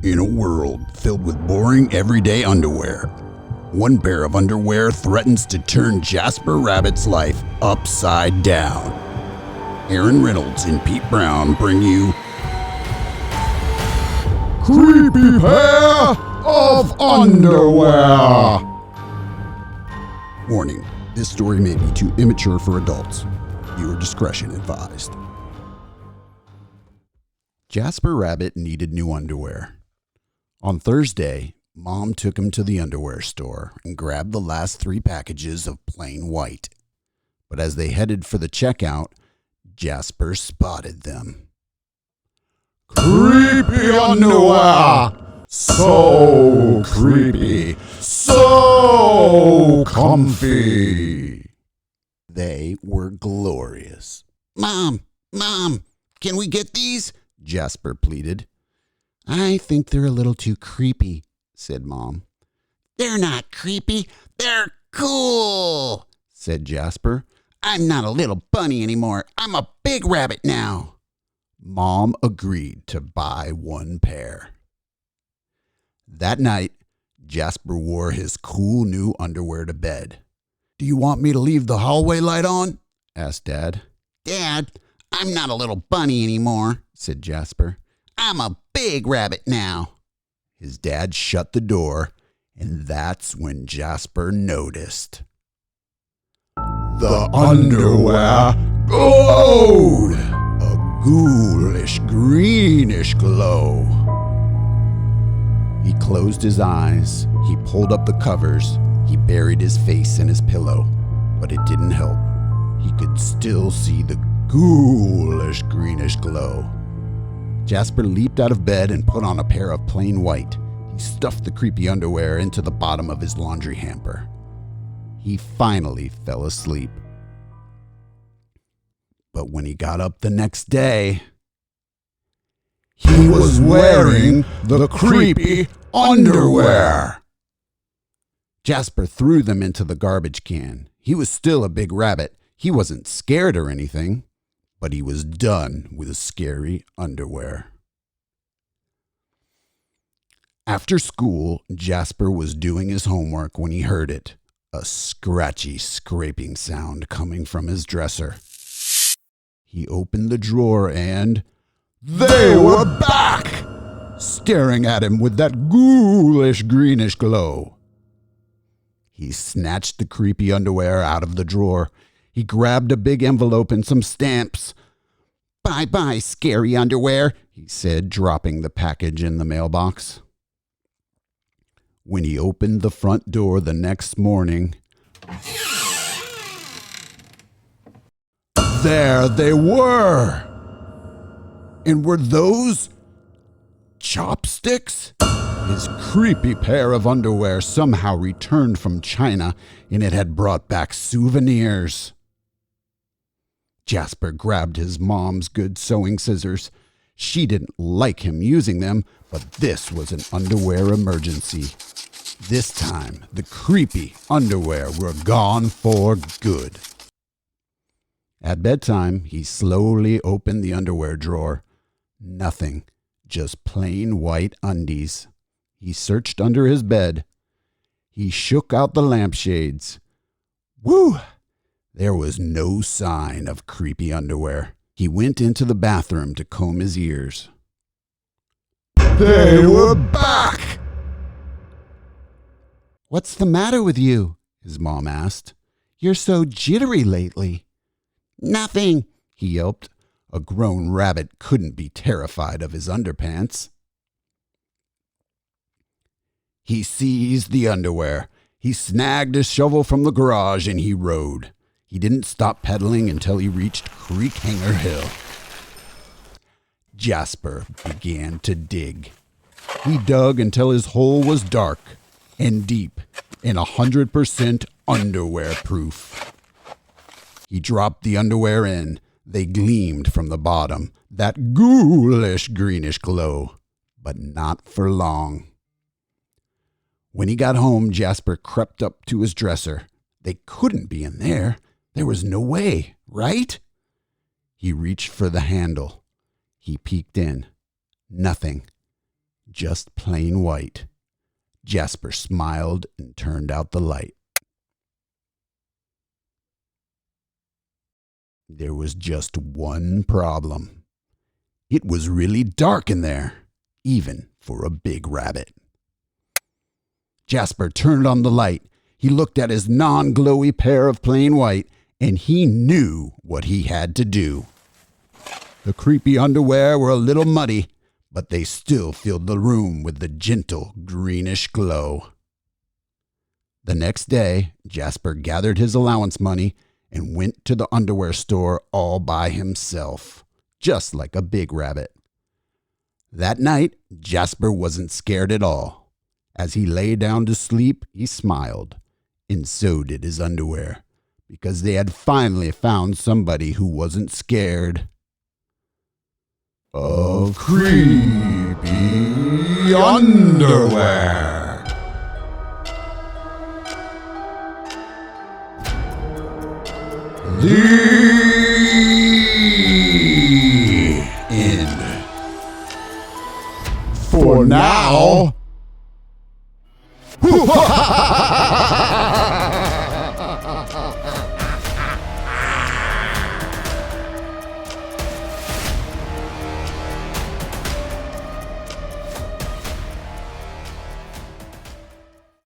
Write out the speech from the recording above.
In a world filled with boring everyday underwear, one pair of underwear threatens to turn Jasper Rabbit's life upside down. Aaron Reynolds and Pete Brown bring you Creepy Pair of Underwear. Warning, this story may be too immature for adults. Viewer discretion advised. Jasper Rabbit needed new underwear. On Thursday, Mom took him to the underwear store and grabbed the last 3 packages of plain white. But as they headed for the checkout, Jasper spotted them. Creepy underwear! So creepy, so comfy. They were glorious. Mom, can we get these? Jasper pleaded. I think they're a little too creepy, said Mom. They're not creepy, they're cool, said Jasper. I'm not a little bunny anymore. I'm a big rabbit now. Mom agreed to buy 1 pair. That night, Jasper wore his cool new underwear to bed. Do you want me to leave the hallway light on? Asked Dad. Dad, I'm not a little bunny anymore, said Jasper. I'm a big rabbit now. His dad shut the door, and that's when Jasper noticed. The underwear glowed, a ghoulish, greenish glow. He closed his eyes, he pulled up the covers, he buried his face in his pillow, but it didn't help. He could still see the ghoulish, greenish glow. Jasper leaped out of bed and put on a pair of plain white. He stuffed the creepy underwear into the bottom of his laundry hamper. He finally fell asleep. But when he got up the next day, he was wearing the creepy underwear. Jasper threw them into the garbage can. He was still a big rabbit. He wasn't scared or anything, but he was done with scary underwear. After school, Jasper was doing his homework when he heard it, a scratchy, scraping sound coming from his dresser. He opened the drawer and they were back, staring at him with that ghoulish, greenish glow. He snatched the creepy underwear out of the drawer. He grabbed a big envelope and some stamps. Bye-bye, scary underwear, he said, dropping the package in the mailbox. When he opened the front door the next morning, there they were! And were those chopsticks? His creepy pair of underwear somehow returned from China, and it had brought back souvenirs. Jasper grabbed his mom's good sewing scissors. She didn't like him using them, but this was an underwear emergency. This time, the creepy underwear were gone for good. At bedtime, he slowly opened the underwear drawer. Nothing, just plain white undies. He searched under his bed. He shook out the lampshades. Whew! There was no sign of creepy underwear. He went into the bathroom to comb his ears. They were back! What's the matter with you? His mom asked. You're so jittery lately. Nothing, he yelped. A grown rabbit couldn't be terrified of his underpants. He seized the underwear. He snagged a shovel from the garage and he rode. He didn't stop pedaling until he reached Creek Hanger Hill. Jasper began to dig. He dug until his hole was dark and deep and 100% underwear proof. He dropped the underwear in. They gleamed from the bottom, that ghoulish greenish glow, but not for long. When he got home, Jasper crept up to his dresser. They couldn't be in there. There was no way, right? He reached for the handle. He peeked in. Nothing. just plain white. Jasper smiled and turned out the light. There was just one problem. It was really dark in there, even for a big rabbit. Jasper turned on the light. He looked at his non-glowy pair of plain white, and he knew what he had to do. The creepy underwear were a little muddy, but they still filled the room with the gentle greenish glow. The next day, Jasper gathered his allowance money and went to the underwear store all by himself, just like a big rabbit. That night, Jasper wasn't scared at all. As he lay down to sleep, he smiled, and so did his underwear, because they had finally found somebody who wasn't scared of creepy underwear. The end. For now.